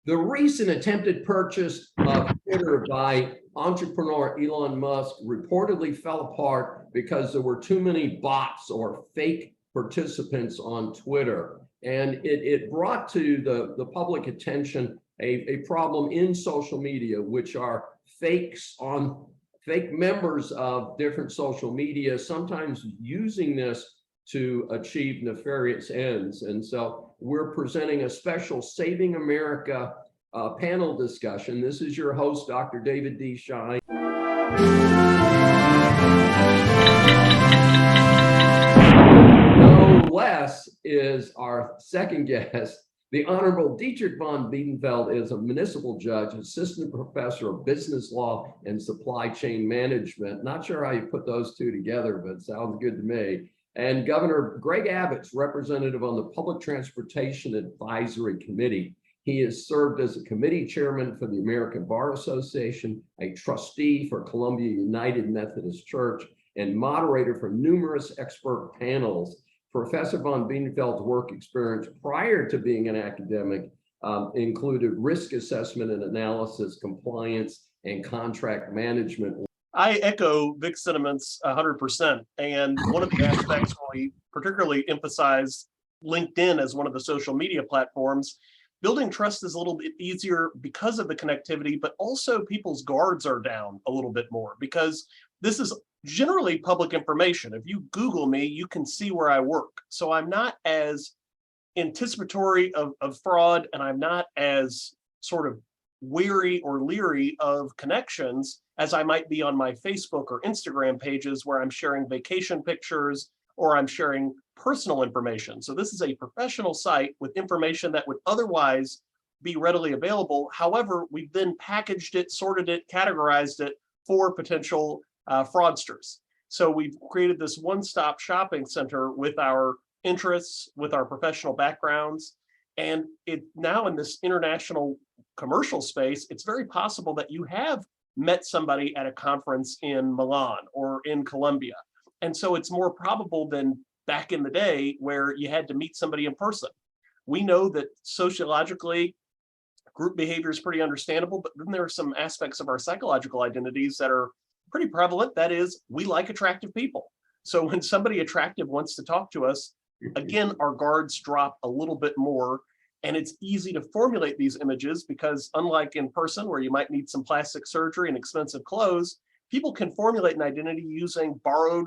The recent attempted purchase of Twitter by entrepreneur Elon Musk reportedly fell apart because there were too many bots or fake participants on Twitter. And it brought to the public attention a problem in social media, which are fake members of different social media, sometimes using this to achieve nefarious ends. And so we're presenting a special Saving America panel discussion. This is your host, Dr. David D. Shine. No less is our second guest. The Honorable Dietrich von Biedenfeld is a municipal judge, assistant professor of business law and supply chain management. Not sure how you put those two together, but it sounds good to me. And Governor Greg Abbott's representative on the Public Transportation Advisory Committee. He has served as a committee chairman for the American Bar Association, a trustee for Columbia United Methodist Church, and moderator for numerous expert panels. Professor von Biedenfeld's work experience prior to being an academic included risk assessment and analysis, compliance, and contract management. I echo Vic's sentiments 100%. And one of the aspects we particularly emphasize LinkedIn as one of the social media platforms, building trust is a little bit easier because of the connectivity, but also people's guards are down a little bit more because this is generally public information. If you Google me, you can see where I work. So I'm not as anticipatory of fraud, and I'm not as sort of weary or leery of connections as I might be on my Facebook or Instagram pages where I'm sharing vacation pictures or I'm sharing personal information. So this is a professional site with information that would otherwise be readily available. However, we've then packaged it, sorted it, categorized it for potential fraudsters. So we've created this one-stop shopping center with our interests, with our professional backgrounds. And it now in this international commercial space, it's very possible that you have met somebody at a conference in Milan or in Colombia. And so it's more probable than back in the day where you had to meet somebody in person. We know that sociologically, group behavior is pretty understandable, but then there are some aspects of our psychological identities that are pretty prevalent. That is, we like attractive people. So when somebody attractive wants to talk to us, again, our guards drop a little bit more. And it's easy to formulate these images because unlike in person where you might need some plastic surgery and expensive clothes, people can formulate an identity using borrowed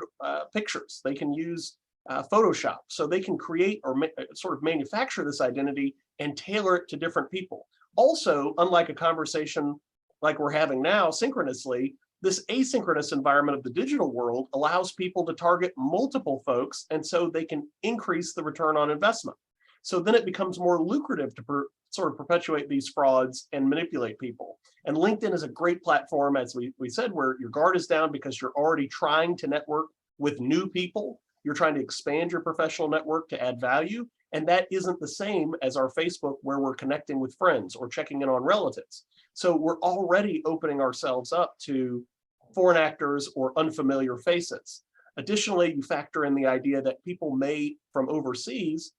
pictures. They can use Photoshop. So they can create or sort of manufacture this identity and tailor it to different people. Also, unlike a conversation like we're having now synchronously, this asynchronous environment of the digital world allows people to target multiple folks, and so they can increase the return on investment. So then it becomes more lucrative to sort of perpetuate these frauds and manipulate people. And LinkedIn is a great platform, as we said, where your guard is down because you're already trying to network with new people. You're trying to expand your professional network to add value. And that isn't the same as our Facebook, where we're connecting with friends or checking in on relatives. So we're already opening ourselves up to foreign actors or unfamiliar faces. Additionally, you factor in the idea that people may, from overseas,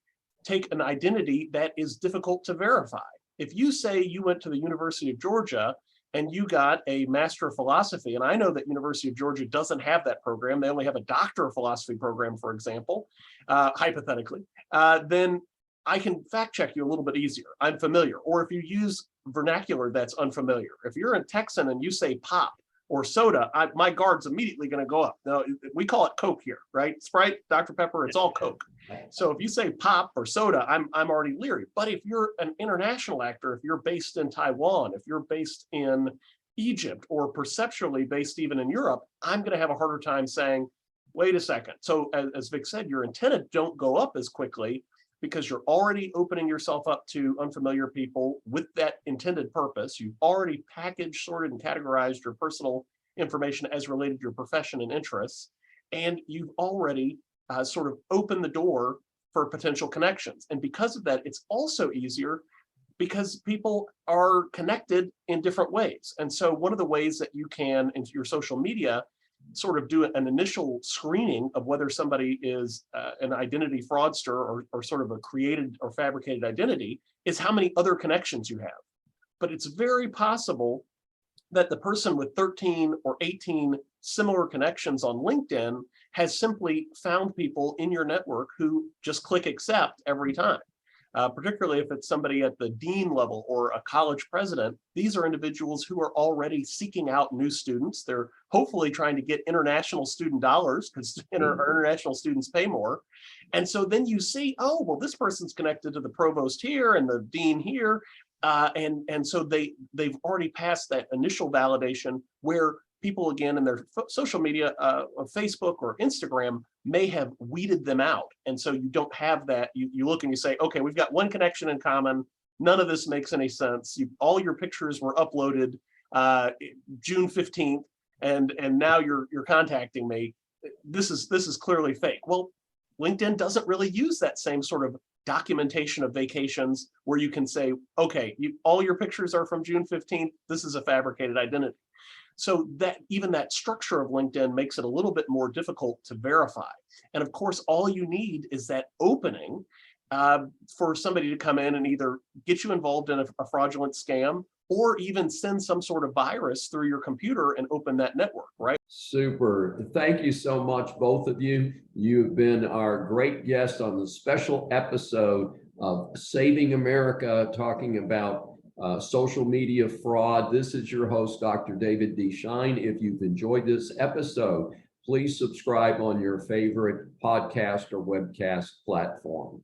take an identity that is difficult to verify. If you say you went to the University of Georgia and you got a Master of Philosophy, and I know that University of Georgia doesn't have that program, they only have a Doctor of Philosophy program, for example, hypothetically, then I can fact check you a little bit easier. I'm familiar. Or if you use vernacular that's unfamiliar, if you're in Texan and you say pop or soda, my guard's immediately going to go up. Now, we call it Coke here, right? Sprite, Dr. Pepper, it's all Coke. So if you say pop or soda, I'm already leery. But if you're an international actor, if you're based in Taiwan, if you're based in Egypt, or perceptually based even in Europe, I'm going to have a harder time saying, wait a second. So as Vic said, your antenna don't go up as quickly because you're already opening yourself up to unfamiliar people with that intended purpose. You've already packaged, sorted, and categorized your personal information as related to your profession and interests. And you've already sort of opened the door for potential connections. And because of that, it's also easier because people are connected in different ways. And so one of the ways that you can, in your social media, sort of do an initial screening of whether somebody is an identity fraudster or sort of a created or fabricated identity is how many other connections you have. but it's very possible that the person with 13 or 18 similar connections on LinkedIn has simply found people in your network who just click accept every time. Particularly if it's somebody at the dean level or a college president. These are individuals who are already seeking out new students. They're hopefully trying to get international student dollars because international students pay more. And so then you see, oh, well, this person's connected to the provost here and the dean here. And so they've already passed that initial validation where people, again, in their social media, Facebook or Instagram, may have weeded them out. And so you don't have that. You look and you say, okay, we've got one connection in common. None of this makes any sense. All your pictures were uploaded June 15th, and now you're contacting me. This is clearly fake. Well, LinkedIn doesn't really use that same sort of documentation of vacations where you can say, okay, all your pictures are from June 15th. This is a fabricated identity. So that even that structure of LinkedIn makes it a little bit more difficult to verify. And of course, all you need is that opening for somebody to come in and either get you involved in a fraudulent scam or even send some sort of virus through your computer and open that network, right? Super. Thank you so much, both of you. You've been our great guest on the special episode of Saving America, talking about social media fraud. This is your host, Dr. David D. Shine. If you've enjoyed this episode, please subscribe on your favorite podcast or webcast platform.